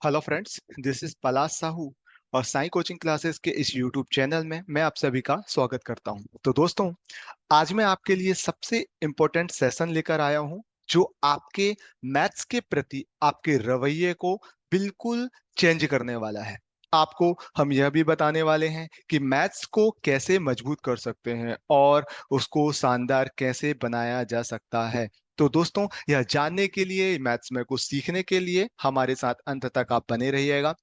Hello friends, this is पलाश साहू और Sai coaching classes के इस यूट्यूब चैनल में मैं आप सभी का स्वागत करता हूं। तो दोस्तों, आज मैं आपके लिए सबसे इम्पोर्टेंट सेशन लेकर आया हूं जो आपके मैथ्स के प्रति आपके रवैये को बिल्कुल चेंज करने वाला है। आपको हम यह भी बताने वाले हैं कि मैथ्स को कैसे मजबूत कर सकते हैं और उसको शानदार कैसे बनाया जा सकता है। तो दोस्तों, यह जानने के लिए, मैथ्स में कुछ सीखने के लिए हमारे साथ अंत तक आप बने रहिएगा।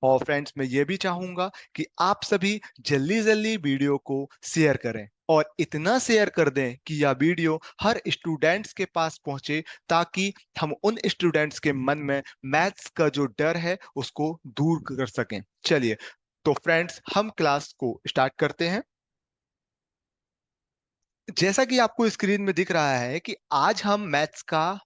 और फ्रेंड्स, मैं ये भी चाहूंगा कि आप सभी जल्दी जल्दी वीडियो को शेयर करें और इतना शेयर कर दें कि यह वीडियो हर स्टूडेंट्स के पास पहुंचे, ताकि हम उन स्टूडेंट्स के मन में मैथ्स का जो डर है उसको दूर कर सकें। चलिए, तो फ्रेंड्स, हम क्लास को स्टार्ट करते हैं। जैसा कि आपको स्क्रीन में दिख रहा है कि आज हम मैथ्स का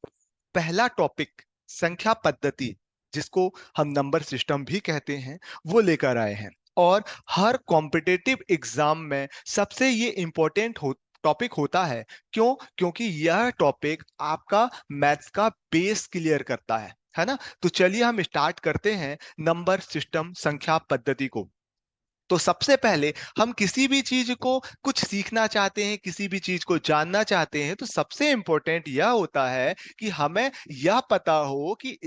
पहला टॉपिक, संख्या पद्धति, जिसको हम नंबर सिस्टम भी कहते हैं, वो लेकर आए हैं। और हर कॉम्पिटिटिव एग्जाम में सबसे ये इंपॉर्टेंट टॉपिक होता है। क्यों? क्योंकि यह टॉपिक आपका मैथ्स का बेस क्लियर करता है ना। तो चलिए हम स्टार्ट करते हैं नंबर सिस्टम, संख्या पद्धति को। तो सबसे पहले हम किसी भी चीज को कुछ सीखना चाहते हैं, किसी भी चीज को जानना चाहते हैं, तो सबसे इंपॉर्टेंट यह होता है कि हमें यह पता हो कि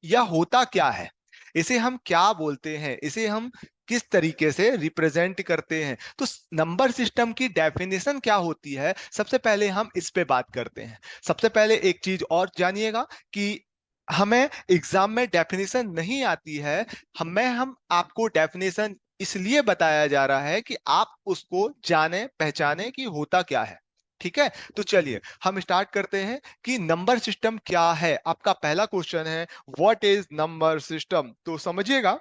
यह होता क्या है, इसे हम क्या बोलते हैं, इसे हम किस तरीके से रिप्रेजेंट करते हैं। तो नंबर सिस्टम की डेफिनेशन क्या होती है, सबसे पहले हम इस पे बात करते हैं। सबसे पहले एक चीज और जानिएगा कि हमें एग्जाम में डेफिनेशन नहीं आती है। हम आपको डेफिनेशन इसलिए बताया जा रहा है कि आप उसको जाने पहचाने कि होता क्या है। ठीक है, तो चलिए हम स्टार्ट करते हैं कि नंबर सिस्टम क्या है। आपका पहला क्वेश्चन है, व्हाट इज नंबर सिस्टम। तो समझिएगा,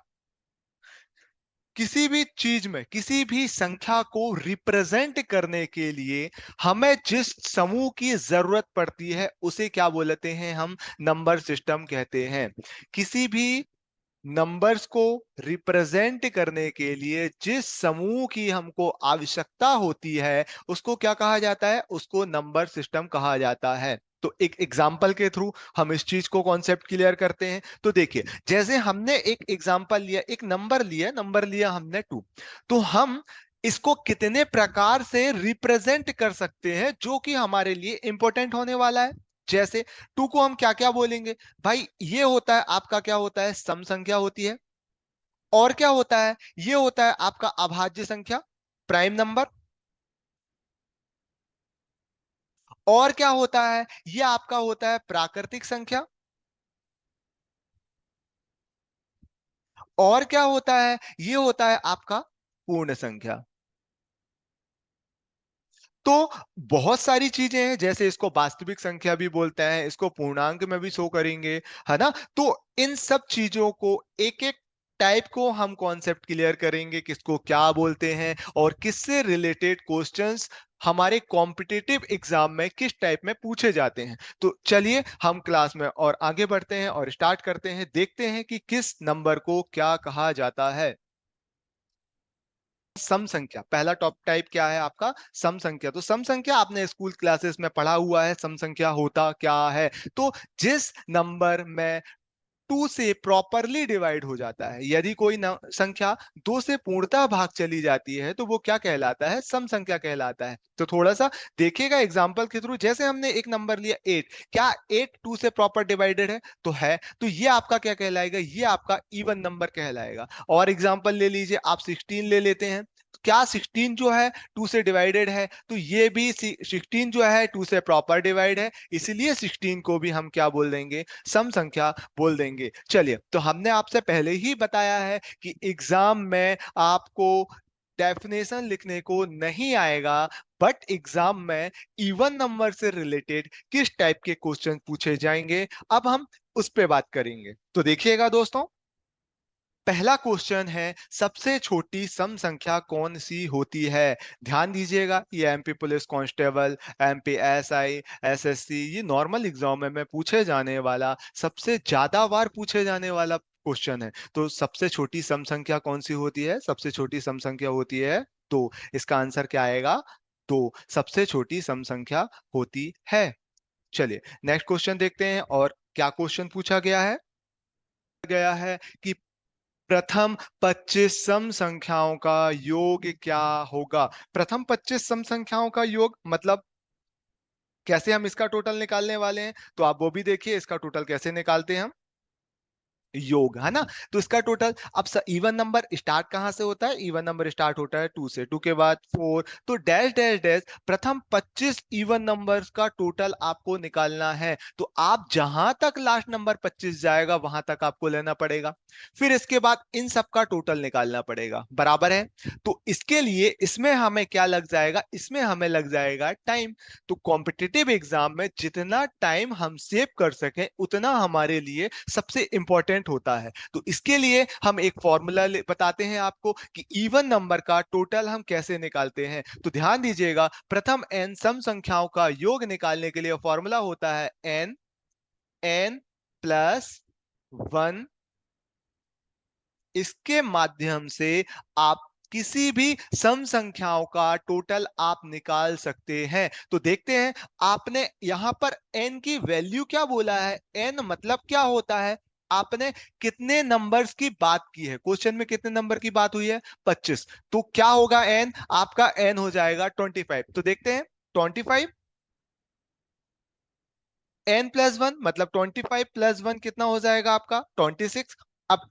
किसी भी चीज में किसी भी संख्या को रिप्रेजेंट करने के लिए हमें जिस समूह की जरूरत पड़ती है उसे क्या बोलते हैं, हम नंबर सिस्टम कहते हैं। किसी भी नंबर्स को रिप्रेजेंट करने के लिए जिस समूह की हमको आवश्यकता होती है उसको क्या कहा जाता है, उसको नंबर सिस्टम कहा जाता है। तो एक एग्जांपल के थ्रू हम इस चीज को कॉन्सेप्ट क्लियर करते हैं। तो देखिए, जैसे हमने एक एग्जांपल लिया, एक नंबर लिया हमने 2। तो हम इसको कितने प्रकार से रिप्रेजेंट कर सकते हैं जो कि हमारे लिए इंपॉर्टेंट होने वाला है। जैसे 2 को हम क्या क्या बोलेंगे भाई, ये होता है आपका, क्या होता है, सम संख्या होती है। और क्या होता है, ये होता है आपका अभाज्य संख्या, प्राइम नंबर। और क्या होता है, ये आपका होता है प्राकृतिक संख्या। और क्या होता है, ये होता है आपका पूर्ण संख्या। तो बहुत सारी चीजें हैं, जैसे इसको वास्तविक संख्या भी बोलते हैं, इसको पूर्णांक में भी शो करेंगे, है ना। तो इन सब चीजों को एक एक टाइप को हम कॉन्सेप्ट क्लियर करेंगे, किसको क्या बोलते हैं और किससे रिलेटेड क्वेश्चंस हमारे कॉम्पिटिटिव एग्जाम में किस टाइप में पूछे जाते हैं। तो चलिए हम क्लास में और आगे बढ़ते हैं और स्टार्ट करते हैं, देखते हैं कि किस नंबर को क्या कहा जाता है। सम संख्या, पहला टॉप टाइप क्या है आपका, सम संख्या। तो सम संख्या आपने स्कूल क्लासेस में पढ़ा हुआ है, सम संख्या होता क्या है। तो जिस नंबर में 2 से प्रॉपरली डिवाइड हो जाता है, यदि कोई संख्या 2 से पूर्णतः भाग चली जाती है तो वो क्या कहलाता है, सम संख्या कहलाता है। तो थोड़ा सा देखिएगा एग्जांपल के थ्रू। जैसे हमने एक नंबर लिया 8, क्या 8 2 से प्रॉपर डिवाइडेड है, तो है। तो ये आपका क्या कहलाएगा, ये आपका इवन नंबर कहलाएगा। और एग्जांपल ले लीजिए, आप 16 ले लेते हैं। क्या 16 जो है 2 से डिवाइडेड है, तो ये भी 16 जो है 2 से प्रॉपर डिवाइड है, इसलिए 16 को भी हम क्या बोल देंगे, सम संख्या बोल देंगे। चलिए, तो हमने आपसे पहले ही बताया है कि एग्जाम में आपको डेफिनेशन लिखने को नहीं आएगा, बट एग्जाम में इवन नंबर से रिलेटेड किस टाइप के क्वेश्चन पूछे जाएंगे, अब हम उस पे बात करेंगे। तो देखिएगा दोस्तों, पहला क्वेश्चन है, सबसे छोटी सम संख्या कौन सी होती है। ध्यान दीजिएगा, ये MP police constable, MP SI, SSC, ये नॉर्मल एग्जाम में पूछे जाने वाला, सबसे ज्यादा बार पूछे जाने वाला क्वेश्चन है। तो सबसे छोटी सम संख्या कौन सी होती है, सबसे छोटी सम संख्या होती है तो इसका आंसर क्या आएगा, तो सबसे छोटी सम संख्या होती है। चलिए नेक्स्ट क्वेश्चन देखते हैं और क्या क्वेश्चन पूछा गया है। गया है कि प्रथम 25 सम संख्याओं का योग क्या होगा। प्रथम 25 सम संख्याओं का योग मतलब कैसे हम इसका टोटल निकालने वाले हैं, तो आप वो भी देखिए इसका टोटल कैसे निकालते हैं हम। योग है ना। तो इसका टोटल अब इवन नंबर स्टार्ट कहां से होता है, इवन नंबर स्टार्ट होता है 2 से, 2 के बाद 4, तो डैश डैश डैश प्रथम 25 इवन नंबर्स का टोटल आपको निकालना है। तो आप जहां तक लास्ट नंबर 25 जाएगा वहां तक आपको लेना पड़ेगा, फिर इसके बाद इन सब का टोटल निकालना पड़ेगा, बराबर है। तो इसके लिए इसमें हमें क्या लग जाएगा, इसमें हमें लग जाएगा टाइम। तो कॉम्पिटिटिव एग्जाम में जितना टाइम हम सेव कर सकें उतना हमारे लिए सबसे इंपॉर्टेंट होता है। तो इसके लिए हम एक फॉर्मूला बताते हैं आपको कि इवन नंबर का टोटल हम कैसे निकालते हैं। तो ध्यान दीजिएगा, प्रथम n सम संख्याओं का योग निकालने के लिए फॉर्मूला होता है n प्लस 1। इसके माध्यम से आप किसी भी सम संख्याओं का टोटल आप निकाल सकते हैं। तो देखते हैं, आपने यहां पर n की वैल्यू क्या बोला है, n मतलब क्या होता है, आपने कितने नंबर्स की बात की है, क्वेश्चन में कितने नंबर की बात हुई है, 25। तो क्या होगा n, आपका n हो जाएगा 25। तो देखते हैं 25 n प्लस 1 मतलब 25 प्लस 1 कितना हो जाएगा आपका 26। अब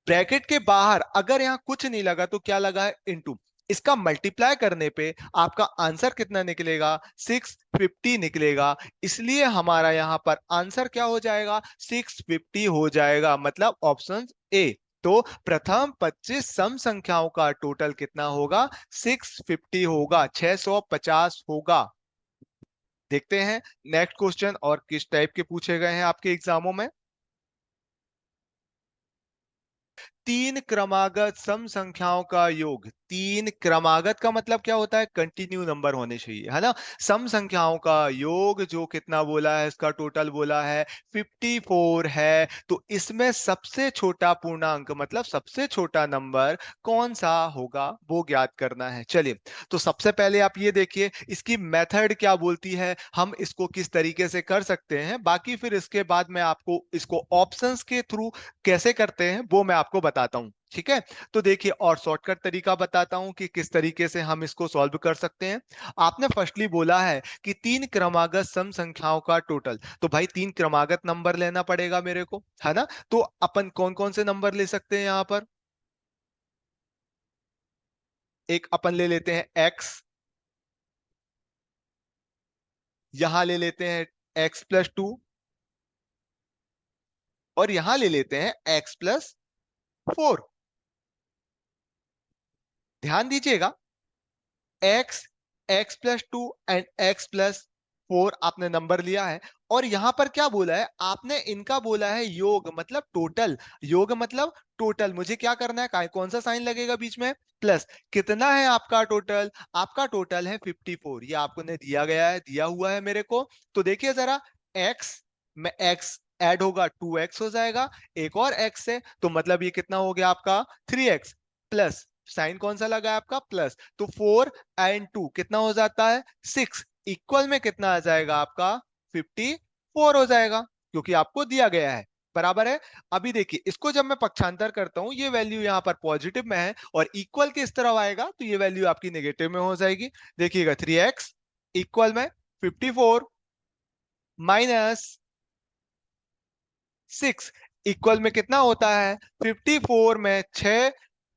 ब्रैकेट के बाहर अगर यहां कुछ नहीं लगा तो क्या लगा है, इनटू। इसका मल्टीप्लाई करने पे आपका आंसर कितना निकलेगा, 650 निकलेगा। इसलिए हमारा यहां पर आंसर क्या हो जाएगा, 650 हो जाएगा, मतलब ऑप्शन ए। तो प्रथम 25 सम संख्याओं का टोटल कितना होगा, 650 होगा, 650 होगा। देखते हैं नेक्स्ट क्वेश्चन और किस टाइप के पूछे गए हैं आपके एग्जामों में। तीन क्रमागत सम संख्याओं का योग, तीन क्रमागत का मतलब क्या होता है, कंटिन्यू नंबर होने चाहिए, है ना। सम संख्याओं का योग जो कितना बोला है, इसका टोटल बोला है 54 है। तो इसमें सबसे छोटा पूर्णांक मतलब सबसे छोटा नंबर कौन सा होगा वो ज्ञात करना है। चलिए, तो सबसे पहले आप ये देखिए इसकी मेथड क्या बोलती है, हम इसको किस तरीके से कर सकते हैं, बाकी फिर इसके बाद मैं आपको इसको ऑप्शंस के थ्रू कैसे करते हैं वो मैं आपको बताता हूं, ठीक है। तो देखिए, और शॉर्टकट तरीका बताता हूं कि किस तरीके से हम इसको सॉल्व कर सकते हैं। आपने फर्स्टली बोला है कि तीन क्रमागत सम संख्याओं का टोटल, तो भाई तीन क्रमागत नंबर लेना पड़ेगा मेरे को, है ना। तो अपन कौन कौन से नंबर ले सकते हैं यहां पर, एक अपन ले लेते हैं x, यहां ले लेते हैं x+2, और यहां ले लेते हैं x+4। ध्यान दीजिएगा, एक्स, x+2 एंड x+4 आपने नंबर लिया है, और यहां पर क्या बोला है आपने, इनका बोला है योग मतलब टोटल। योग मतलब टोटल, मुझे क्या करना है, कौन सा साइन लगेगा बीच में, प्लस। कितना है आपका टोटल, आपका टोटल है 54, ये आपको ने दिया गया है, दिया हुआ है मेरे को। तो देखिए जरा, x में x ऐड होगा 2x हो जाएगा, एक और x है, तो मतलब ये कितना हो गया आपका 3x, प्लस साइन कौन सा लगा है आपका, प्लस। तो 4 एंड 2 कितना हो जाता है, 6, इक्वल में कितना आ जाएगा आपका 54 हो जाएगा, क्योंकि आपको दिया गया है, बराबर है। अभी देखिए इसको जब मैं पक्षांतर करता हूं, ये वैल्यू यहां पर पॉजिटिव में है और इक्वल के इस तरफ आएगा तो ये वैल्यू आपकी नेगेटिव में हो जाएगी। देखिएगा 3x इक्वल में 54 माइनस 6 इक्वल में कितना होता है, 54 में 6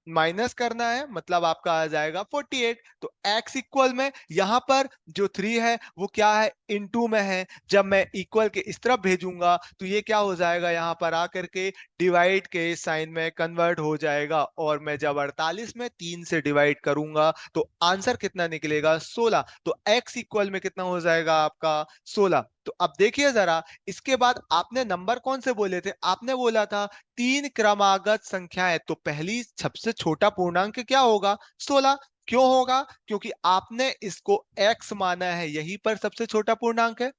माइनस करना है, मतलब आपका आ जाएगा 48। तो x इक्वल में यहां पर जो 3 है वो क्या है, इनटू में है। जब मैं इक्वल के इस तरफ भेजूंगा तो ये क्या हो जाएगा, यहां पर आकर के डिवाइड के साइन में कन्वर्ट हो जाएगा, और मैं जब 48 में 3 से डिवाइड करूंगा तो आंसर कितना निकलेगा, 16। तो x इक्वल में कितना हो जाएगा आपका 16। तो अब देखिए जरा, इसके बाद आपने नंबर कौन से बोले थे, आपने बोला था तीन क्रमागत संख्याएं, तो पहली सबसे छोटा पूर्णांक क्या होगा, 16। क्यों होगा, क्योंकि आपने इसको x माना है, यही पर सबसे छोटा पूर्णांक है।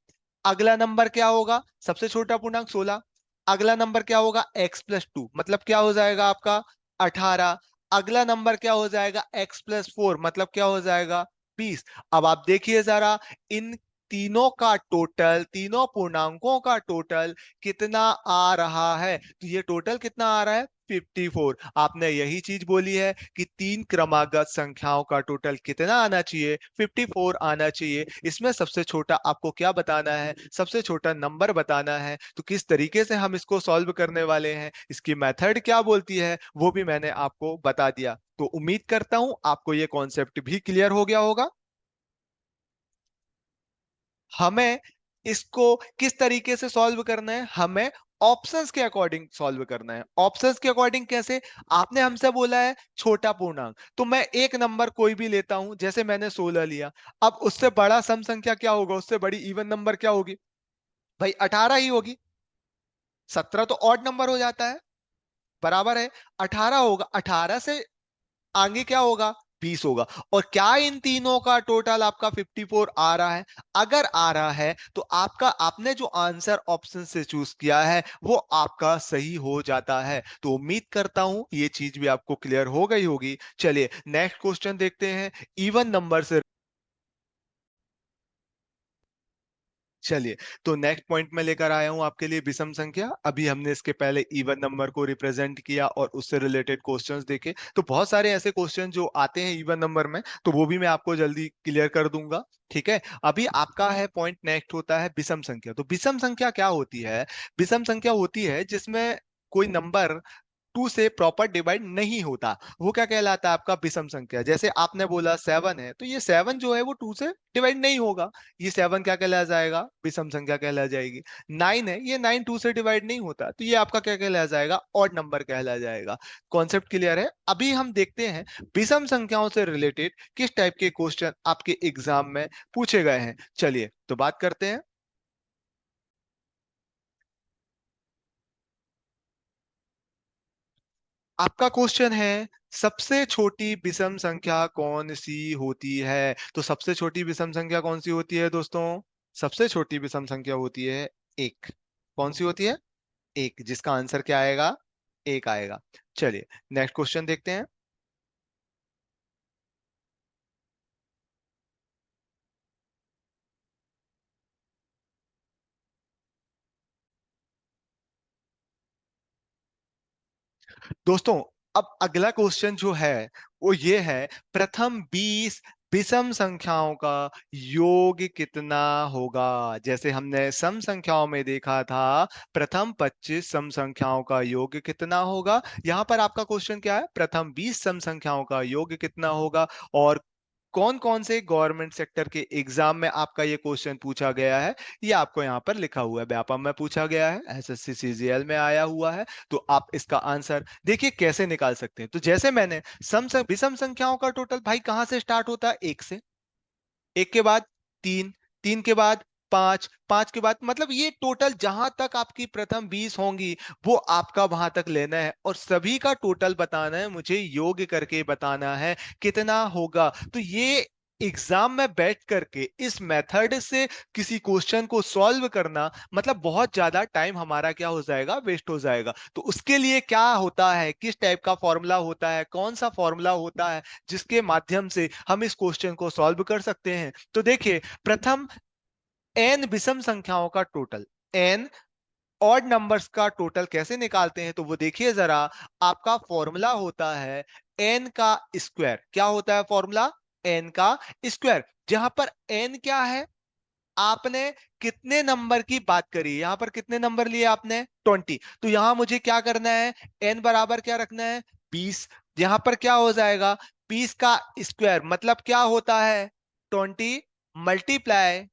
अगला नंबर क्या होगा, सबसे छोटा पूर्णांक 16। अगला नंबर क्या होगा, x+2 मतलब क्या हो जाएगा आपका 18। अगला नंबर क्या हो जाएगा, x+4 मतलब क्या हो जाएगा 20। अब आप देखिए जरा, इन तीनों का टोटल, तीनों पूर्णांकों का टोटल कितना आ रहा है। तो ये टोटल कितना आ रहा है, 54। आपने यही चीज बोली है कि तीन क्रमागत संख्याओं का टोटल कितना आना चाहिए, 54 आना चाहिए। इसमें सबसे छोटा आपको क्या बताना है, सबसे छोटा नंबर बताना है। तो किस तरीके से हम इसको सॉल्व करने वाले हैं, इसकी मेथड क्या बोलती है, वो भी मैंने आपको बता दिया। तो उम्मीद करता हूं आपको ये कॉन्सेप्ट भी क्लियर हो गया होगा। हमें इसको किस तरीके से सॉल्व करना है, हमें ऑप्शंस के अकॉर्डिंग सॉल्व करना है। ऑप्शंस के अकॉर्डिंग कैसे, आपने हमसे बोला है छोटा पूर्णांक, तो मैं एक नंबर कोई भी लेता हूं, जैसे मैंने 16 लिया। अब उससे बड़ा सम संख्या क्या होगा, उससे बड़ी इवन नंबर क्या होगी, भाई 18 ही होगी। 17 तो ऑड नंबर हो जाता है, बराबर है। 18 होगा, 18 से आगे क्या होगा, 20 होगा। और क्या इन तीनों का टोटल आपका 54 आ रहा है। अगर आ रहा है तो आपका, आपने जो आंसर ऑप्शन से चूज किया है वो आपका सही हो जाता है। तो उम्मीद करता हूं ये चीज भी आपको क्लियर हो गई होगी। चलिए नेक्स्ट क्वेश्चन देखते हैं, इवन नंबर से। चलिए, तो नेक्स्ट पॉइंट में लेकर आया हूं आपके लिए विषम संख्या। अभी हमने इसके पहले इवन नंबर को रिप्रेजेंट किया और उससे रिलेटेड क्वेश्चंस देखे। तो बहुत सारे ऐसे क्वेश्चन जो आते हैं इवन नंबर में, तो वो भी मैं आपको जल्दी क्लियर कर दूंगा। ठीक है, अभी आपका है पॉइंट, नेक्स्ट होता है विषम संख्या। तो विषम संख्या क्या होती है, विषम संख्या होती है जिसमें कोई नंबर टू से प्रॉपर डिवाइड नहीं होता, वो क्या कहलाता है, आपका विषम संख्या। जैसे आपने बोला 7 है, तो ये 7 जो है वो 2 से डिवाइड नहीं होगा, ये 7 क्या कहला जाएगा, विषम संख्या कहला जाएगी। 9 है, ये 9 2 से डिवाइड नहीं होता, तो ये आपका क्या कहला जाएगा, ऑड नंबर कहला जाएगा। कॉन्सेप्ट क्लियर है। अभी हम देखते हैं विषम संख्याओं से रिलेटेड किस टाइप के क्वेश्चन आपके एग्जाम में पूछे गए हैं। चलिए तो बात करते हैं। आपका क्वेश्चन है, सबसे छोटी विषम संख्या कौन सी होती है। तो सबसे छोटी विषम संख्या कौन सी होती है दोस्तों, सबसे छोटी विषम संख्या होती है एक। कौन सी होती है, एक, जिसका आंसर क्या आएगा, एक आएगा। चलिए नेक्स्ट क्वेश्चन देखते हैं। दोस्तों अब अगला क्वेश्चन जो है वो ये है, प्रथम 20 विषम संख्याओं का योग कितना होगा। जैसे हमने सम संख्याओं में देखा था, प्रथम 25 सम संख्याओं का योग कितना होगा। यहां पर आपका क्वेश्चन क्या है, प्रथम 20 सम संख्याओं का योग कितना होगा। और कौन कौन से गवर्नमेंट सेक्टर के एग्जाम में आपका ये क्वेश्चन पूछा गया है, ये आपको यहाँ पर लिखा हुआ है, व्यापम में पूछा गया है, एसएससी सीजीएल में आया हुआ है। तो आप इसका आंसर देखिए कैसे निकाल सकते हैं। तो जैसे मैंने विषम संख्याओं का टोटल भाई कहां से स्टार्ट होता है, एक से। एक के बाद तीन, तीन के बाद पांच, पांच के बाद, मतलब ये टोटल जहां तक आपकी प्रथम 20 होंगी वो आपका वहां तक लेना है, और सभी का टोटल बताना है, मुझे योग करके बताना है कितना होगा। तो ये एग्जाम में बैठ करके इस मेथड से किसी क्वेश्चन को सॉल्व करना, मतलब बहुत ज्यादा टाइम हमारा क्या हो जाएगा, वेस्ट हो जाएगा। तो उसके लिए क्या होता है, किस टाइप का फॉर्मूला होता है, कौन सा फॉर्मूला होता है जिसके माध्यम से हम इस क्वेश्चन को सॉल्व कर सकते हैं। तो देखिए, प्रथम एन विषम संख्याओं का टोटल, एन ऑड नंबर्स का टोटल कैसे निकालते हैं, तो वो देखिए जरा। आपका फॉर्मूला होता है एन का स्क्वायर। क्या होता है फॉर्मूला, एन का स्क्वायर। जहां पर एन क्या है, आपने कितने नंबर की बात करी, यहां पर कितने नंबर लिए आपने, 20। तो यहां मुझे क्या करना है, एन बराबर क्या रखना है, 20। यहां पर क्या हो जाएगा, 20 का स्क्वायर मतलब क्या होता है, 20 मल्टीप्लाई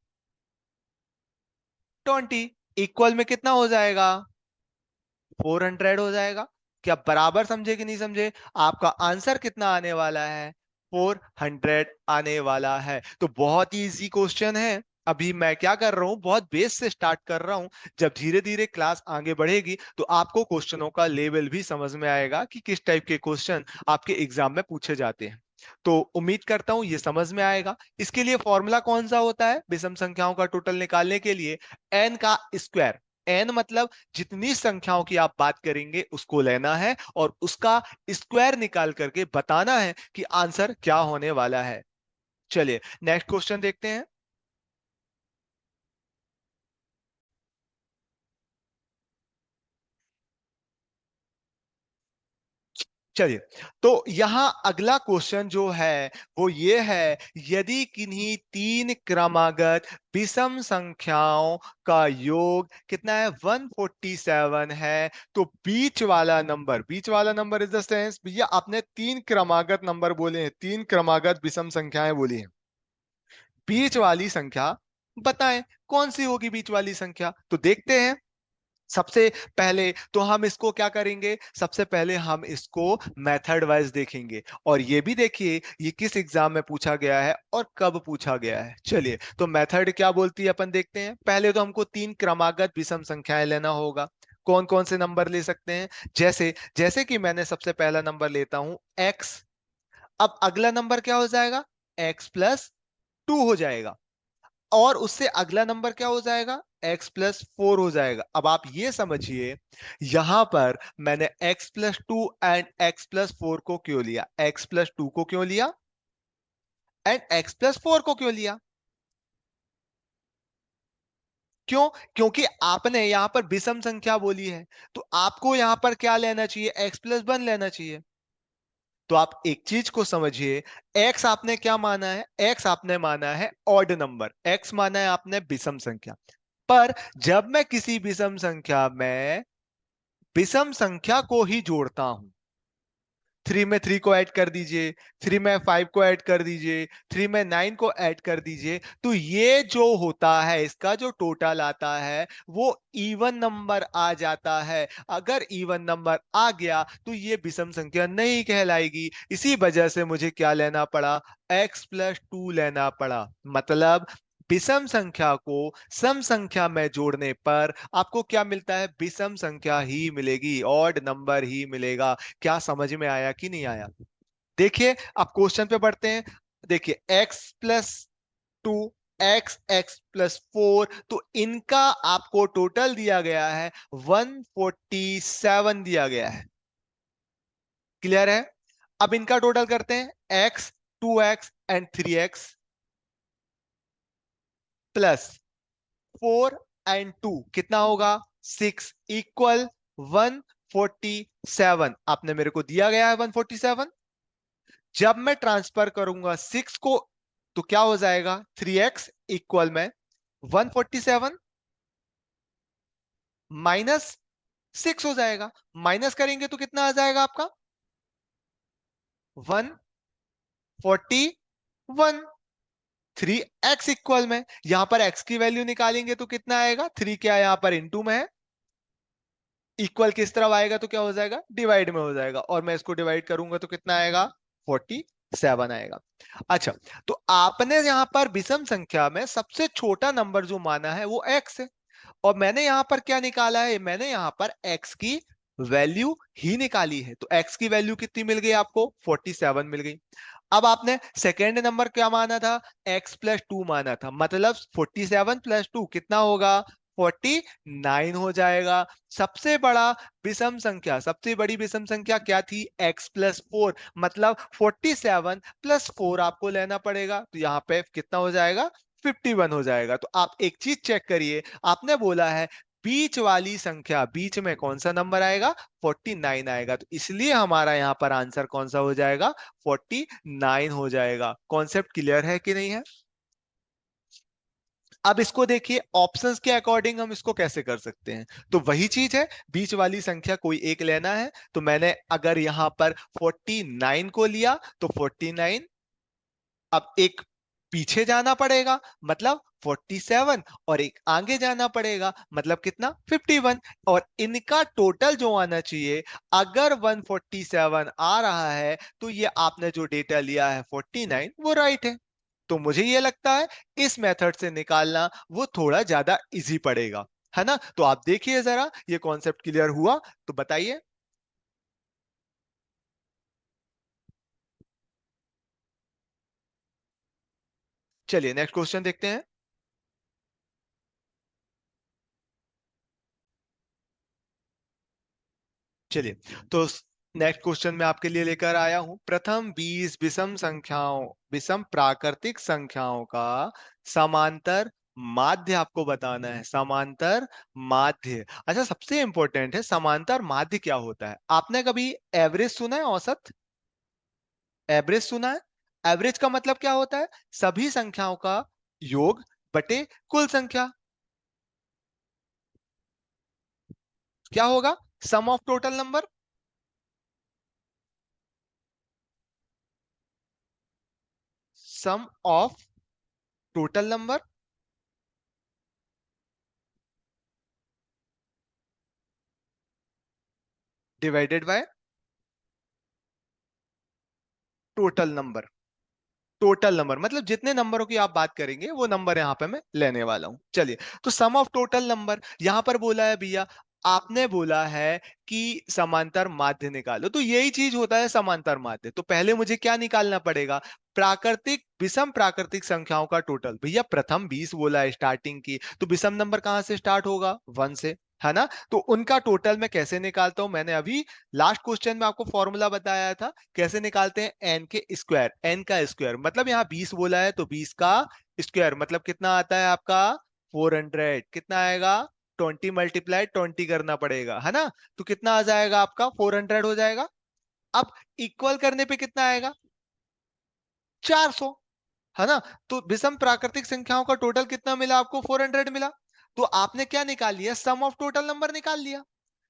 20, इक्वल में कितना हो जाएगा, 400 हो जाएगा। क्या बराबर समझे कि नहीं समझे, आपका आंसर कितना आने वाला है, 400 आने वाला है। तो बहुत ही इजी क्वेश्चन है। अभी मैं क्या कर रहा हूं, बहुत बेस से स्टार्ट कर रहा हूं। जब धीरे धीरे क्लास आगे बढ़ेगी तो आपको क्वेश्चनों का लेवल भी समझ में आएगा कि किस टाइप के क्वेश्चन आपके एग्जाम में पूछे जाते हैं। तो उम्मीद करता हूं ये समझ में आएगा। इसके लिए फॉर्मूला कौन सा होता है विषम संख्याओं का टोटल निकालने के लिए, एन का स्क्वायर। एन मतलब जितनी संख्याओं की आप बात करेंगे उसको लेना है और उसका स्क्वायर निकाल करके बताना है कि आंसर क्या होने वाला है। चलिए नेक्स्ट क्वेश्चन देखते हैं। चलिए, तो यहां अगला क्वेश्चन जो है वो ये है, यदि किन्हीं तीन क्रमागत विषम संख्याओं का योग कितना है 147 है, तो बीच वाला नंबर इज द सेंस, भैया आपने तीन क्रमागत नंबर बोले हैं, तीन क्रमागत विषम संख्याएं बोली हैं, बीच वाली संख्या बताएं कौन सी होगी बीच वाली संख्या। तो देखते हैं, सबसे पहले तो हम इसको क्या करेंगे, सबसे पहले हम इसको मेथड वाइज देखेंगे, और ये भी देखिए ये किस एग्जाम में पूछा गया है और कब पूछा गया है। चलिए, तो मेथड क्या बोलती है अपन देखते हैं। पहले तो हमको तीन क्रमागत विषम संख्याएं लेना होगा। कौन कौन से नंबर ले सकते हैं, जैसे जैसे कि मैंने सबसे पहला नंबर लेता हूं x। अब अगला नंबर क्या हो जाएगा, x+2 हो जाएगा, और उससे अगला नंबर क्या हो जाएगा, x+4 हो जाएगा। अब आप ये समझिए, यहां पर मैंने x+2 एंड x+4 को क्यों लिया, x+2 को क्यों लिया एंड x+4 को क्यों लिया, क्यों, क्योंकि आपने यहां पर विषम संख्या बोली है, तो आपको यहां पर क्या लेना चाहिए, x+1 लेना चाहिए। तो आप एक चीज को समझिए, x आपने क्या माना है, x आपने माना है ऑड नंबर, x माना है आपने विषम संख्या। पर जब मैं किसी विषम संख्या में विषम संख्या को ही जोड़ता हूं, 3 में 3 को ऐड कर दीजिए, 3 में 5 को ऐड कर दीजिए, 3 में 9 को ऐड कर दीजिए, तो ये जो होता है इसका जो टोटल आता है वो इवन नंबर आ जाता है। अगर इवन नंबर आ गया तो ये विषम संख्या नहीं कहलाएगी। इसी वजह से मुझे क्या लेना पड़ा, x+2 लेना पड़ा। मतलब विषम संख्या को सम संख्या में जोड़ने पर आपको क्या मिलता है, विषम संख्या ही मिलेगी, ऑड नंबर ही मिलेगा। क्या समझ में आया कि नहीं आया। देखिए अब क्वेश्चन पे बढ़ते हैं। देखिए x+2, x+4, तो इनका आपको टोटल दिया गया है 147 दिया गया है। क्लियर है। अब इनका टोटल करते हैं, x, 2x and 3x plus 4 and 2 कितना होगा, 6 इक्वल 147। आपने मेरे को दिया गया है 147। जब मैं ट्रांसफर करूंगा 6 को, तो क्या हो जाएगा, 3x इक्वल में 147 -6 हो जाएगा। माइनस करेंगे तो कितना आ जाएगा आपका, 141। 3x इक्वल में यहां पर x की वैल्यू निकालेंगे तो कितना आएगा, 3 क्या यहां पर इनटू में है, इक्वल किस तरफ आएगा तो क्या हो जाएगा, डिवाइड में हो जाएगा, और मैं इसको डिवाइड करूंगा तो कितना आएगा, 47 आएगा। अच्छा, तो आपने यहां पर विषम संख्या में सबसे छोटा नंबर जो माना है वो x है, और मैंने यहां पर क्या निकाला है, मैंने यहां पर x की वैल्यू ही निकाली है। तो x की वैल्यू कितनी मिल गई आपको, 47 मिल गई। अब आपने सेकेंड नंबर क्या माना था, x+2 माना था, मतलब 47+2 कितना होगा, 49 हो जाएगा। सबसे बड़ा विषम संख्या, सबसे बड़ी विषम संख्या क्या थी, x+4, मतलब 47+4 आपको लेना पड़ेगा, तो यहां पे कितना हो जाएगा, 51 हो जाएगा। तो आप एक चीज चेक करिए, आपने बोला है बीच वाली संख्या, बीच में कौन सा नंबर आएगा, 49 आएगा, तो इसलिए हमारा यहां पर आंसर कौन सा हो जाएगा, 49 हो जाएगा। कॉन्सेप्ट क्लियर है कि नहीं है। अब इसको देखिए, ऑप्शंस के अकॉर्डिंग हम इसको कैसे कर सकते हैं। तो वही चीज है, बीच वाली संख्या कोई एक लेना है, तो मैंने अगर यहां पर 49 को लिया तो 49, अब एक पीछे जाना पड़ेगा मतलब 47, और एक आगे जाना पड़ेगा मतलब कितना, 51, और इनका टोटल जो आना चाहिए, अगर 147 आ रहा है तो ये आपने जो डेटा लिया है 49 वो राइट है। तो मुझे ये लगता है इस मेथड से निकालना वो थोड़ा ज्यादा इजी पड़ेगा, है ना। तो आप देखिए जरा, ये कॉन्सेप्ट क्लियर हुआ तो बताइए। चलिए नेक्स्ट क्वेश्चन देखते हैं। चलिए, तो नेक्स्ट क्वेश्चन में आपके लिए लेकर आया हूं, प्रथम 20 विषम संख्याओं, विषम प्राकृतिक संख्याओं का समांतर माध्य आपको बताना है, समांतर माध्य। अच्छा, सबसे इंपॉर्टेंट है समांतर माध्य क्या होता है। आपने कभी एवरेज सुना है, औसत एवरेज सुना है। एवरेज का मतलब क्या होता है, सभी संख्याओं का योग बटे कुल संख्या। क्या होगा, sum of total number, sum of total number divided by total number. Total number मतलब जितने नंबरों की आप बात करेंगे वो नंबर यहां पे मैं लेने वाला हूं। चलिए, तो सम ऑफ टोटल नंबर यहां पर बोला है भैया, आपने बोला है कि समांतर माध्य निकालो, तो यही चीज होता है समांतर माध्य। तो पहले मुझे क्या निकालना पड़ेगा, प्राकृतिक विषम प्राकृतिक संख्याओं का टोटल। भैया प्रथम 20 बोला है स्टार्टिंग की, तो विषम नंबर कहां से स्टार्ट होगा, 1 से, है ना। तो उनका टोटल मैं कैसे निकालता हूं, मैंने अभी लास्ट क्वेश्चन में आपको फॉर्मूला बताया था कैसे निकालते हैं, एन के स्क्वायर, एन का स्क्वायर मतलब यहाँ 20 बोला है तो 20 का स्क्वायर मतलब कितना आता है आपका, 400। कितना आएगा, 20 मल्टीप्लाई 20 करना पड़ेगा, है ना। तो कितना आ जाएगा आपका, 400 हो जाएगा। अब इक्वल करने पे कितना आएगा, 400, है ना। तो विषम प्राकृतिक संख्याओं का टोटल कितना मिला आपको, 400 मिला। तो आपने क्या निकाल लिया, सम ऑफ टोटल नंबर निकाल लिया।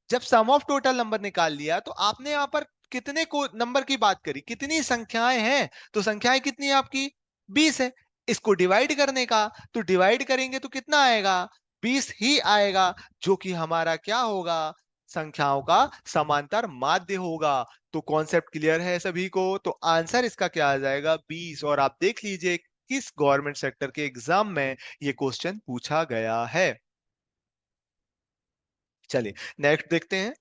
जब सम ऑफ टोटल नंबर निकाल लिया तो आपने यहां पर कितने को नंबर की बात करी, कितनी संख्याएं हैं, तो संख्याएं कितनी है आपकी, 20 है। इसको डिवाइड करने का, तो डिवाइड करेंगे तो कितना आएगा, 20 ही आएगा, जो कि हमारा क्या होगा, संख्याओं का समांतर माध्य होगा। तो कॉन्सेप्ट क्लियर है सभी को, तो आंसर इसका क्या आ जाएगा, 20। और आप देख लीजिए किस गवर्नमेंट सेक्टर के एग्जाम में ये क्वेश्चन पूछा गया है। चलिए नेक्स्ट देखते हैं।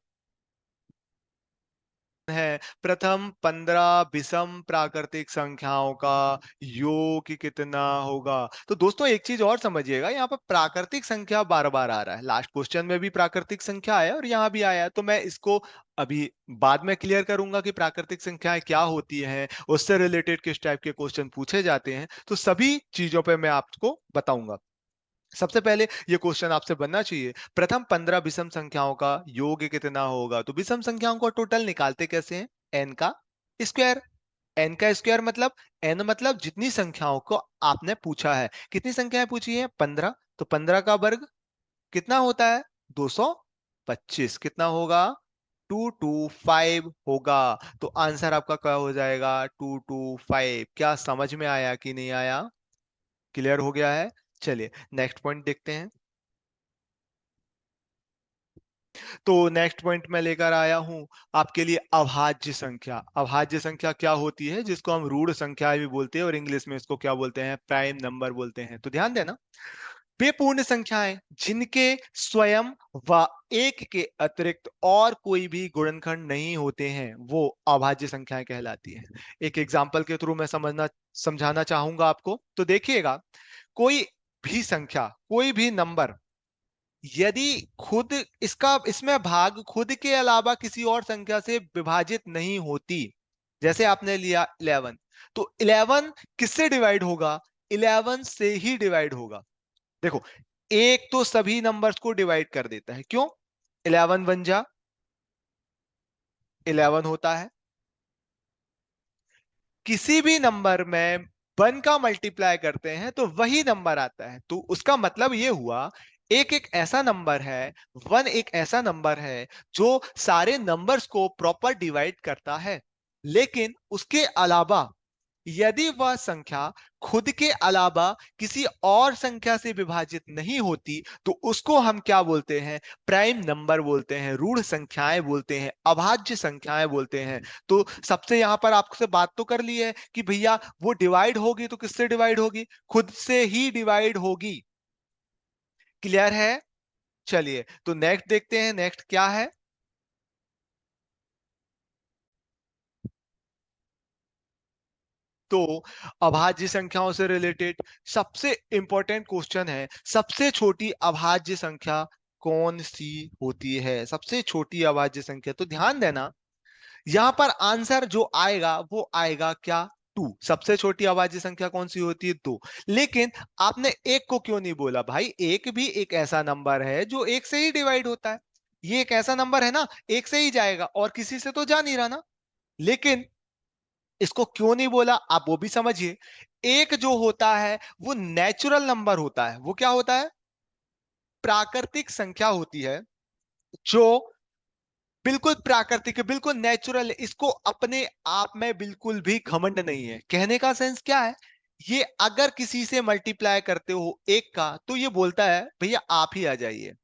है प्रथम 15 विषम प्राकृतिक संख्याओं का योग कितना होगा। तो दोस्तों एक चीज और समझिएगा, यहाँ पर प्राकृतिक संख्या बार बार आ रहा है, लास्ट क्वेश्चन में भी प्राकृतिक संख्या है और यहाँ भी आया है, तो मैं इसको अभी बाद में क्लियर करूंगा कि प्राकृतिक संख्याएं क्या होती हैं, उससे रिलेटेड किस टाइप के क्वेश्चन पूछे जाते हैं, तो सभी चीजों पे मैं आपको बताऊंगा। सबसे पहले ये क्वेश्चन आपसे बनना चाहिए, प्रथम 15 विषम संख्याओं का योग कितना होगा। तो विषम संख्याओं का टोटल निकालते कैसे हैं, एन का स्क्वायर। एन का स्क्वायर मतलब, एन मतलब जितनी संख्याओं को आपने पूछा है, कितनी संख्याएं पूछी है, 15, तो 15 का वर्ग कितना होता है, 225। कितना होगा, 225 होगा। तो आंसर आपका क्या हो जाएगा, 225। क्या समझ में आया कि नहीं आया, क्लियर हो गया है। चलिए नेक्स्ट पॉइंट देखते हैं। तो नेक्स्ट पॉइंट मैं लेकर आया हूं आपके लिए, अभाज्य संख्या। अभाज्य संख्या क्या होती है, जिसको हम रूढ़ संख्या भी बोलते हैं और इंग्लिश में इसको क्या बोलते हैं, प्राइम नंबर बोलते हैं। तो ध्यान देना, वे पूर्ण संख्याएं जिनके स्वयं व एक के अतिरिक्त और कोई भी गुणनखंड नहीं होते हैं वो अभाज्य संख्याएं कहलाती हैं। एक एग्जांपल के थ्रू मैं समझाना चाहूंगा आपको, तो देखिएगा, कोई भी संख्या, कोई भी नंबर यदि खुद इसका इसमें भाग खुद के अलावा किसी और संख्या से विभाजित नहीं होती, जैसे आपने लिया 11, तो 11 किससे डिवाइड होगा, 11 से ही डिवाइड होगा। देखो, एक तो सभी नंबर्स को डिवाइड कर देता है, क्यों, 11 वन जा 11 होता है। किसी भी नंबर में वन का मल्टीप्लाई करते हैं तो वही नंबर आता है, तो उसका मतलब ये हुआ, एक एक ऐसा नंबर है, वन एक ऐसा नंबर है जो सारे नंबर्स को प्रॉपर डिवाइड करता है। लेकिन उसके अलावा यदि वह संख्या खुद के अलावा किसी और संख्या से विभाजित नहीं होती तो उसको हम क्या बोलते हैं, प्राइम नंबर बोलते हैं, रूढ़ संख्याएं बोलते हैं, अभाज्य संख्याएं बोलते हैं। तो सबसे यहां पर आपसे बात तो कर ली है कि भैया वो डिवाइड होगी तो किससे डिवाइड होगी, खुद से ही डिवाइड होगी। क्लियर है। चलिए तो नेक्स्ट देखते हैं, नेक्स्ट क्या है। तो अभाज्य संख्याओं से रिलेटेड सबसे इंपॉर्टेंट क्वेश्चन है, सबसे छोटी अभाज्य संख्या कौन सी होती है, सबसे छोटी अभाज्य संख्या। तो ध्यान देना, यहां पर आंसर जो आएगा वो आएगा क्या, टू। सबसे छोटी अभाज्य संख्या कौन सी होती है? दो। लेकिन आपने एक को क्यों नहीं बोला? भाई एक भी एक ऐसा नंबर है जो एक से ही डिवाइड होता है। ये एक ऐसा नंबर है ना, एक से ही जाएगा और किसी से तो जा नहीं रहा ना। लेकिन इसको क्यों नहीं बोला आप वो भी समझिए। एक जो होता है वो नेचुरल नंबर होता है। वो क्या होता है? प्राकृतिक संख्या होती है, जो बिल्कुल प्राकृतिक है, बिल्कुल नेचुरल है। इसको अपने आप में बिल्कुल भी घमंड नहीं है। कहने का सेंस क्या है? ये अगर किसी से मल्टीप्लाई करते हो एक का, तो ये बोलता है भैया आप ही आ जाइए।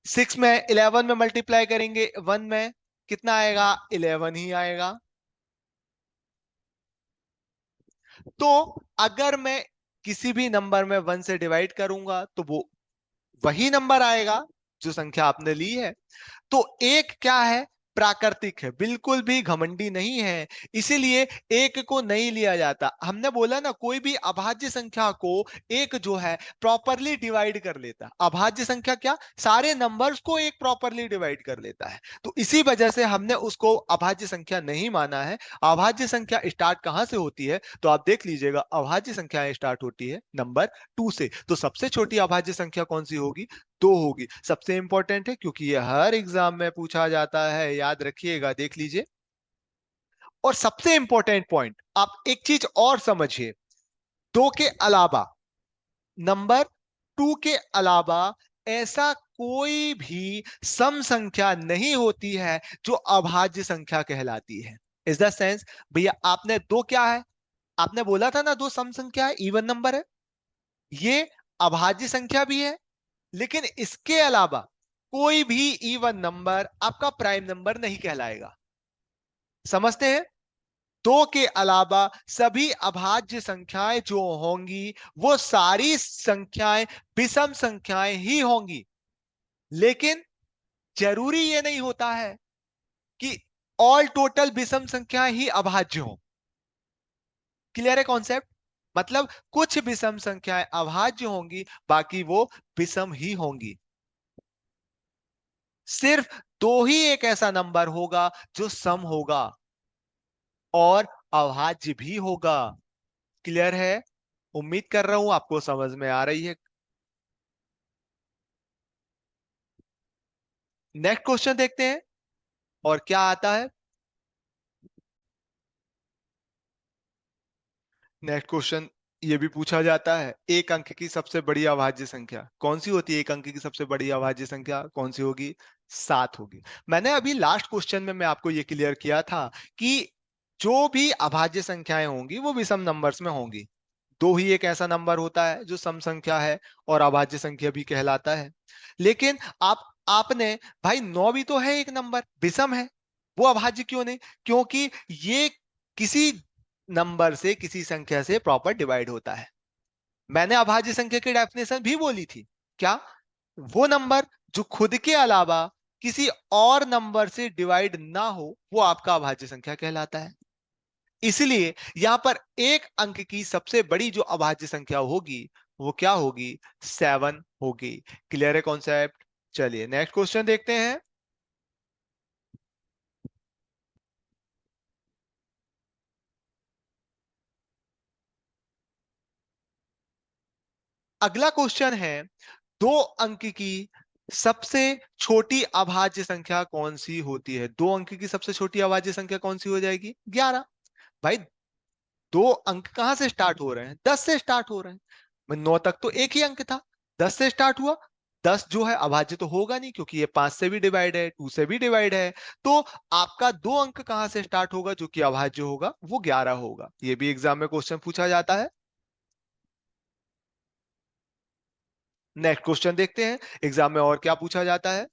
6 में 11 में मल्टीप्लाई करेंगे 1 में, कितना आएगा? 11 ही आएगा। तो अगर मैं किसी भी नंबर में 1 से डिवाइड करूंगा तो वो वही नंबर आएगा जो संख्या आपने ली है। तो एक क्या है? प्राकृतिक है, बिल्कुल भी घमंडी नहीं है। इसीलिए एक को नहीं लिया जाता। हमने बोला ना, कोई भी अभाज्य संख्या को एक जो है प्रॉपरली डिवाइड कर लेता। अभाज्य संख्या क्या? सारे नंबर्स को एक प्रॉपरली डिवाइड कर लेता है। तो इसी वजह से हमने उसको अभाज्य संख्या नहीं माना है। अभाज्य संख्या स्टार्ट कहां से होती है? तो आप देख लीजिएगा, अभाज्य संख्या स्टार्ट होती है नंबर टू से। तो सबसे छोटी अभाज्य संख्या कौन सी होगी? दो होगी। सबसे इंपॉर्टेंट है क्योंकि ये हर एग्जाम में पूछा जाता है, याद रखिएगा, देख लीजिए। और सबसे इंपॉर्टेंट पॉइंट, आप एक चीज और समझिए। दो के अलावा, नंबर टू के अलावा ऐसा कोई भी सम संख्या नहीं होती है जो अभाज्य संख्या कहलाती है। इज द सेंस, भैया आपने दो क्या है? आपने बोला था ना, दो सम संख्या है, इवन नंबर है। ये अभाज्य संख्या भी है, लेकिन इसके अलावा कोई भी इवन नंबर आपका प्राइम नंबर नहीं कहलाएगा। समझते हैं? दो के अलावा सभी अभाज्य संख्याएं जो होंगी, वो सारी संख्याएं विषम संख्याएं ही होंगी। लेकिन जरूरी ये नहीं होता है कि ऑल टोटल विषम संख्याएं ही अभाज्य हो। क्लियर है कॉन्सेप्ट? मतलब कुछ विषम संख्याएं अभाज्य होंगी, बाकी वो विषम ही होंगी। सिर्फ दो ही एक ऐसा नंबर होगा जो सम होगा और अभाज्य भी होगा। क्लियर है? उम्मीद कर रहा हूं आपको समझ में आ रही है। नेक्स्ट क्वेश्चन देखते हैं और क्या आता है। नेक्स्ट क्वेश्चन ये भी पूछा जाता है, एक अंक की सबसे बड़ी अभाज्य संख्या कौन सी होती है? एक अंक की सबसे बड़ी अभाज्य संख्या कौन सी होगी? सात होगी। मैंने अभी लास्ट क्वेश्चन में मैं आपको ये क्लियर किया था कि जो भी अभाज्य संख्याएं होंगी वो विषम नंबर्स में होंगी। दो ही एक ऐसा नंबर होता है जो सम संख्या है और अभाज्य संख्या भी कहलाता है। लेकिन आपने, भाई नौ भी तो है एक नंबर, विषम है, वो अभाज्य क्यों नहीं? क्योंकि ये किसी नंबर से, किसी संख्या से प्रॉपर डिवाइड होता है। मैंने अभाज्य संख्या की डेफिनेशन भी बोली थी। क्या? वो नंबर जो खुद के अलावा किसी और नंबर से डिवाइड ना हो, वो आपका अभाज्य संख्या कहलाता है। इसलिए यहां पर एक अंक की सबसे बड़ी जो अभाज्य संख्या होगी वो क्या होगी? सेवन होगी। क्लियर है कॉन्सेप्ट? चलिए नेक्स्ट क्वेश्चन देखते हैं। अगला क्वेश्चन है, दो अंक की सबसे छोटी अभाज्य संख्या कौन सी होती है? दो अंक की सबसे छोटी अभाज्य संख्या कौन सी हो जाएगी? 11। भाई दो अंक कहां से स्टार्ट हो रहे हैं? 10 से स्टार्ट हो रहे हैं। 9 तक तो एक ही अंक था, 10 से स्टार्ट हुआ। 10 जो है अभाज्य तो होगा नहीं, क्योंकि ये 5 से भी डिवाइड है, 2 से भी डिवाइड है। तो आपका दो अंक कहां से स्टार्ट होगा जो कि अभाज्य होगा? वो 11 होगा। ये भी एग्जाम में क्वेश्चन पूछा जाता है। नेक्स्ट क्वेश्चन देखते हैं, एग्जाम में और क्या पूछा जाता है।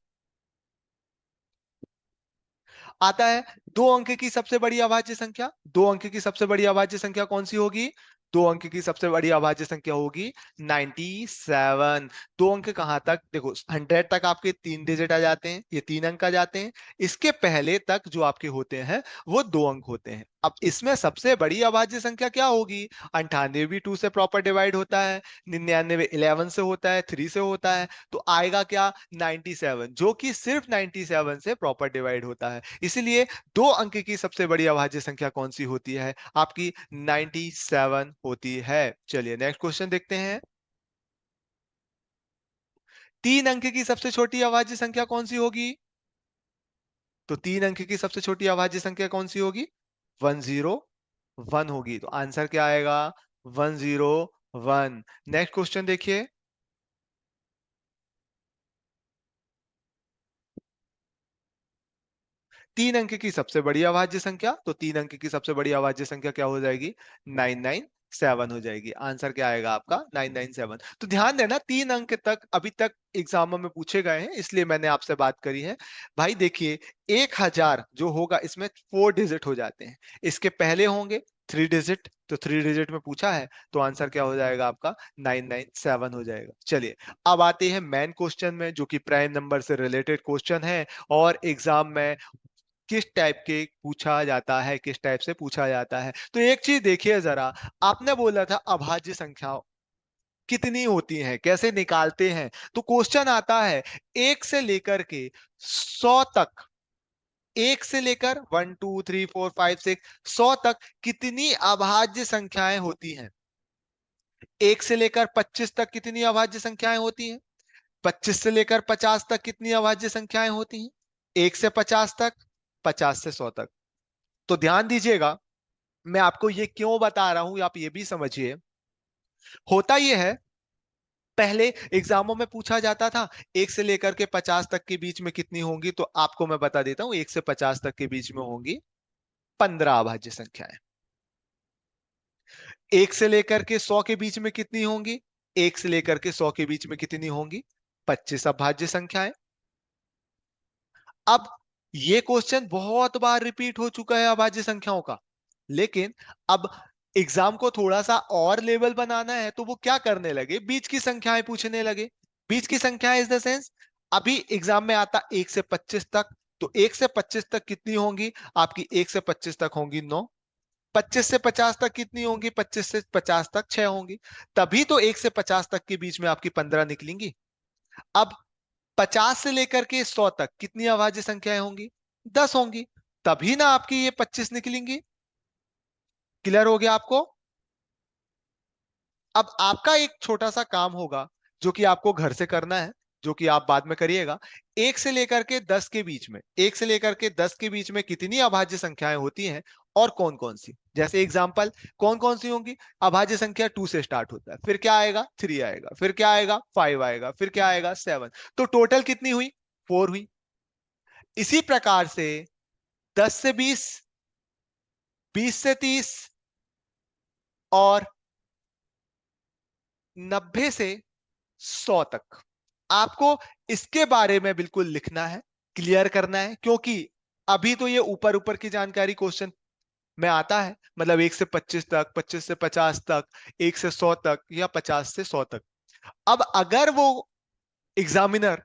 आता है, दो अंक की सबसे बड़ी अभाज्य संख्या। दो अंक की सबसे बड़ी अभाज्य संख्या कौन सी होगी? दो अंक की सबसे बड़ी अभाज्य संख्या होगी 97। दो अंक कहां तक, देखो 100 तक आपके 3 डिजिट आ जाते हैं, ये 3 अंक आ जाते हैं। इसके पहले तक जो आपके होते हैं वो 2 अंक होते हैं। अब इसमें सबसे बड़ी अभाज्य संख्या क्या होगी? 98 भी 2 से प्रॉपर डिवाइड होता है, 99 11 से होता है, 3 से होता है, तो आएगा क्या? 97, जो कि सिर्फ 97 से प्रॉपर डिवाइड होता है। इसलिए 2 अंक की सबसे बड़ी अभाज्य संख्या कौन सी होती है? आपकी 97 होती है। चलिए नेक्स्ट क्वेश्चन देखते हैं। 3 अंक की सबसे छोटी अभाज्य संख्या कौन सी होगी? तो 3 अंक की सबसे छोटी अभाज्य संख्या कौन सी होगी? 101 होगी। तो आंसर क्या आएगा? 101। नेक्स्ट क्वेश्चन देखिए। 3 अंक की सबसे बड़ी अभाज्य संख्या, तो 3 अंक की सबसे बड़ी अभाज्य संख्या क्या हो जाएगी? 997 हो जाएगी। आंसर क्या आएगा आपका? 997। तो ध्यान देना, 3 अंक तक अभी तक एग्जाम में पूछे गए हैं, इसलिए मैंने आपसे बात करी है। भाई देखिए, 1000 जो होगा इसमें 4 डिजिट हो जाते हैं, इसके पहले होंगे 3 डिजिट, तो 3 डिजिट में पूछा है, तो आंसर क्या हो जाएगा आपका? 997 हो जाएगा। चलिए अब आते हैं मेन क्वेश्चन में, जो कि प्राइम नंबर से रिलेटेड क्वेश्चन है, और एग्जाम में किस टाइप के पूछा जाता है, किस टाइप से पूछा जाता है। तो एक चीज देखिए जरा, आपने बोला था अभाज्य संख्या कितनी होती हैं, कैसे निकालते हैं। तो क्वेश्चन आता है 1 से लेकर के 100 तक, 1 से लेकर 1 2 3 4 5 6 100 तक कितनी अभाज्य संख्याएं होती हैं? 1 से लेकर 25 तक कितनी अभाज्य संख्याएं होती हैं? 25 से लेकर 50 तक कितनी अभाज्य संख्याएं होती हैं? 1 से 50 तक, 50 से 100 तक। तो ध्यान दीजिएगा, मैं आपको ये क्यों बता रहा हूं, आप ये भी समझिए। होता यह है, पहले एग्जामों में पूछा जाता था 1 से लेकर के 50 तक के बीच में कितनी होंगी, तो आपको मैं बता देता हूं 1 से 50 तक के बीच में होंगी 15 अभाज्य संख्याएं। 1 से लेकर के 100 के बीच में कितनी होंगी? 1 से लेकर के 100 के बीच में कितनी होंगी? 25 अभाज्य संख्याएं। अब ये क्वेश्चन बहुत बार रिपीट हो चुका है अभाज्य संख्याओं का, लेकिन अब एग्जाम को थोड़ा सा और लेवल बनाना है, तो वो क्या करने लगे? बीच की संख्याएं पूछने लगे। बीच की संख्याएं इज द सेंस, अभी एग्जाम में आता 1 से 25 तक, तो 1 से 25 तक कितनी होंगी आपकी? 1 से 25 तक होंगी 9। 25 से 50 तक कितनी होंगी? 25 से 50 तक 6 होंगी। तभी तो 1 से 50 तक के बीच में आपकी 15 निकलेंगी। अब 50 से लेकर के 100 तक कितनी अभाज्य संख्याएं होंगी? 10 होंगी। तभी ना आपकी ये 25 निकलेंगी। क्लियर हो गया आपको? अब आपका एक छोटा सा काम होगा, जो कि आपको घर से करना है, जो कि आप बाद में करिएगा। 1 से लेकर के 10 के बीच में कितनी अभाज्य संख्याएं होती हैं, और कौन कौन सी? जैसे एग्जांपल, कौन कौन सी होंगी? अभाज्य संख्या 2 से स्टार्ट होता है, फिर क्या आएगा? 3 आएगा, फिर क्या आएगा? 5 आएगा, फिर क्या आएगा? 7। तो टोटल कितनी हुई? 4 हुई। इसी प्रकार से 10 से 20, 20 से 30, और 90 से 100 तक। आपको इसके बारे में बिल्कुल लिखना है, क्लियर करना है, क्योंकि अभी तो ये ऊपर ऊपर की जानकारी क्वेश्चन में आता है, मतलब 1 से 25 तक, 25 से 50 तक, 1 से 100 तक, या 50 से 100 तक। अब अगर वो एग्जामिनर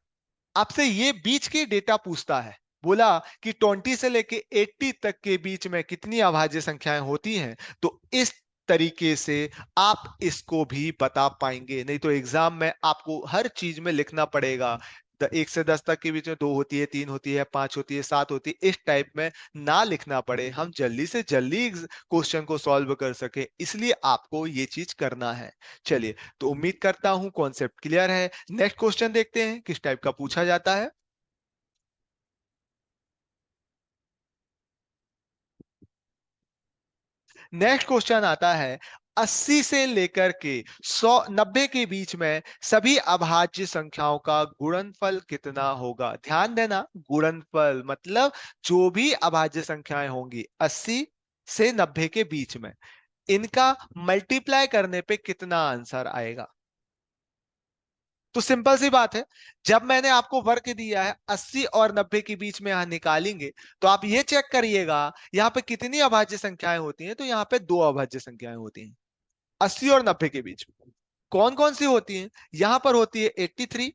आपसे ये बीच की डेटा पूछता है, बोला कि 20 से लेके 80 तक के बीच में कितनी अभाज्य संख्याएं होती हैं, तो इस तरीके से आप इसको भी बता पाएंगे। नहीं तो एग्जाम में आपको हर चीज में लिखना पड़ेगा, 1 से 10 तक के बीच में 2 होती है, 3 होती है, 5 होती है, 7 होती है, इस टाइप में ना लिखना पड़े, हम जल्दी से जल्दी क्वेश्चन को सॉल्व कर सके, इसलिए आपको ये चीज करना है। चलिए, तो उम्मीद करता हूं कॉन्सेप्ट क्लियर है। नेक्स्ट क्वेश्चन देखते हैं किस टाइप का पूछा जाता है। नेक्स्ट क्वेश्चन आता है, 80 से लेकर के 190 के बीच में सभी अभाज्य संख्याओं का गुणनफल कितना होगा? ध्यान देना, गुणनफल मतलब जो भी अभाज्य संख्याएं होंगी 80 से 90 के बीच में, इनका मल्टीप्लाई करने पे कितना आंसर आएगा? तो सिंपल सी बात है, जब मैंने आपको वर्क दिया है 80 और 90 के बीच में यहां निकालेंगे, तो आप ये चेक करिएगा यहाँ पे कितनी अभाज्य संख्याएं होती हैं, तो यहाँ पे 2 अभाज्य संख्याएं होती हैं। 80 और 90 के बीच में कौन कौन सी होती है? यहां पर होती है 83,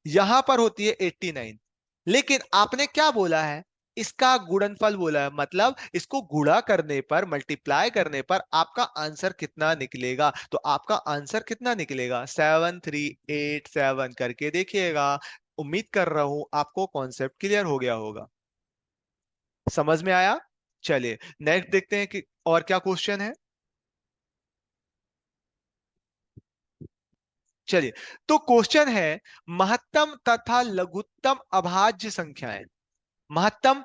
यहां पर होती है 89। लेकिन आपने क्या बोला है? इसका गुणनफल बोला है, मतलब इसको गुणा करने पर, मल्टीप्लाई करने पर आपका आंसर कितना निकलेगा। तो आपका आंसर कितना निकलेगा? 7387 करके देखिएगा। उम्मीद कर रहा हूं आपको कॉन्सेप्ट क्लियर हो गया होगा, समझ में आया। चलिए नेक्स्ट देखते हैं कि और क्या क्वेश्चन है। चलिए, तो क्वेश्चन है, महत्तम तथा लघुत्तम अभाज्य संख्याएं। महत्तम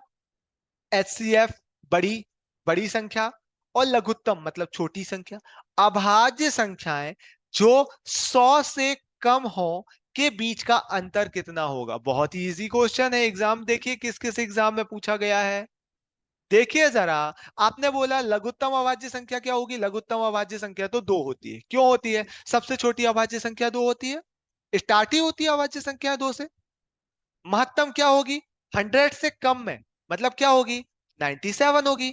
एचसीएफ, बड़ी बड़ी संख्या, और लघुत्तम मतलब छोटी संख्या। अभाज्य संख्याएं जो 100 से कम हो के बीच का अंतर कितना होगा। बहुत ही इजी क्वेश्चन है, एग्जाम देखिए किस किस एग्जाम में पूछा गया है। देखिए जरा, आपने बोला लघुत्तम अभाज्य संख्या क्या होगी? लघुत्तम अभाज्य संख्या तो दो होती है। क्यों होती है? सबसे छोटी अभाज्य संख्या दो होती है, स्टार्ट ही होती है अभाज्य संख्या दो से। महत्तम क्या होगी? 100 से कम में, मतलब क्या होगी? 97 होगी।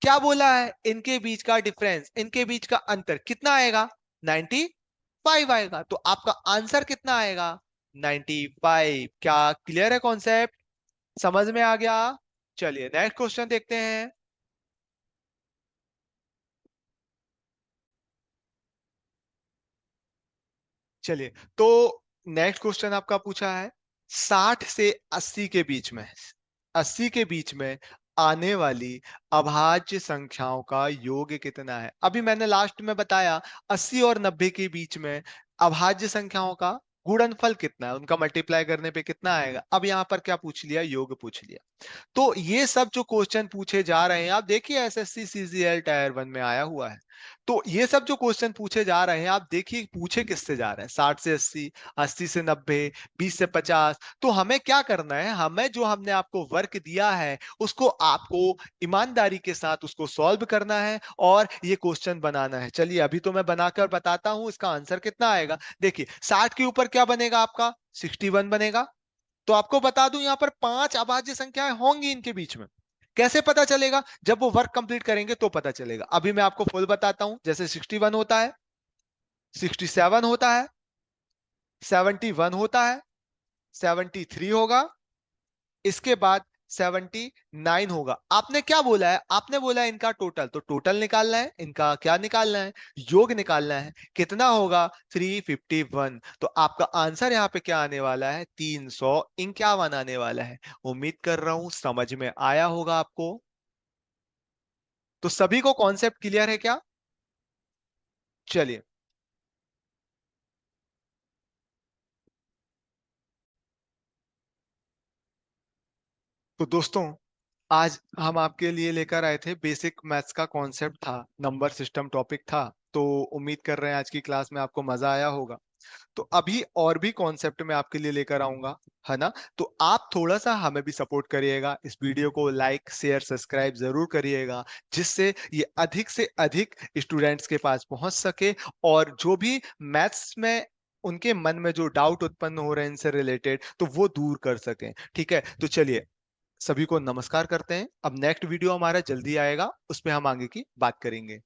क्या बोला है? इनके बीच का डिफरेंस, इनके बीच का अंतर कितना आएगा? 95 आएगा। तो आपका आंसर कितना आएगा? 95। क्या क्लियर है कॉन्सेप्ट? समझ में आ गया? चलिए नेक्स्ट क्वेश्चन देखते हैं। चलिए, तो नेक्स्ट क्वेश्चन आपका पूछा है, 60 से 80 के बीच में, 80 के बीच में आने वाली अभाज्य संख्याओं का योग कितना है। अभी मैंने लास्ट में बताया 80 और 90 के बीच में अभाज्य संख्याओं का गुणनफल कितना है, उनका मल्टीप्लाई करने पे कितना आएगा। अब यहां पर क्या पूछ लिया? योग पूछ लिया। तो ये सब जो क्वेश्चन पूछे जा रहे हैं, आप देखिए एसएससी सीजीएल टायर 1 में आया हुआ है। तो ये सब जो क्वेश्चन पूछे जा रहे हैं, आप देखिए पूछे किससे जा रहे हैं। 60 से 80, 80 से 90, 20 से 50। तो हमें क्या करना है? हमें जो हमने आपको वर्क दिया है उसको आपको ईमानदारी के साथ उसको सॉल्व करना है और ये क्वेश्चन बनाना है। चलिए अभी तो मैं बनाकर बताता हूं इसका आंसर कितना आएगा। देखिए 60 के ऊपर क्या बनेगा आपका? 61 बनेगा। तो आपको बता दूं यहां पर 5 अभाज्य संख्याएं होंगी इनके बीच में। कैसे पता चलेगा? जब वो वर्क कंप्लीट करेंगे तो पता चलेगा। अभी मैं आपको फुल बताता हूं। जैसे 61 होता है, 67 होता है, 71 होता है, 73 होगा, इसके बाद 79 होगा। आपने क्या बोला है? आपने बोला है इनका टोटल, तो टोटल निकालना है, इनका क्या निकालना है? योग निकालना है। कितना होगा? 351। तो आपका आंसर यहाँ पे क्या आने वाला है? 351 आने वाला है। उम्मीद कर रहा हूं समझ में आया होगा आपको। तो सभी को कॉन्सेप्ट क्लियर है क्या? चलिए, तो दोस्तों आज हम आपके लिए लेकर आए थे, बेसिक मैथ्स का कॉन्सेप्ट था, नंबर सिस्टम टॉपिक था। तो उम्मीद कर रहे हैं आज की क्लास में आपको मजा आया होगा। तो अभी और भी कॉन्सेप्ट मैं आपके लिए लेकर आऊंगा, है ना। तो आप थोड़ा सा हमें भी सपोर्ट करिएगा, इस वीडियो को लाइक शेयर सब्सक्राइब जरूर करिएगा, जिससे ये अधिक से अधिक स्टूडेंट्स के पास पहुंच सके। और जो भी मैथ्स में उनके मन में जो डाउट उत्पन्न हो रहे हैं इनसे रिलेटेड, तो वो दूर कर सकें। ठीक है, तो चलिए सभी को नमस्कार करते हैं। अब नेक्स्ट वीडियो हमारा जल्दी आएगा, उस पर हम आगे की बात करेंगे।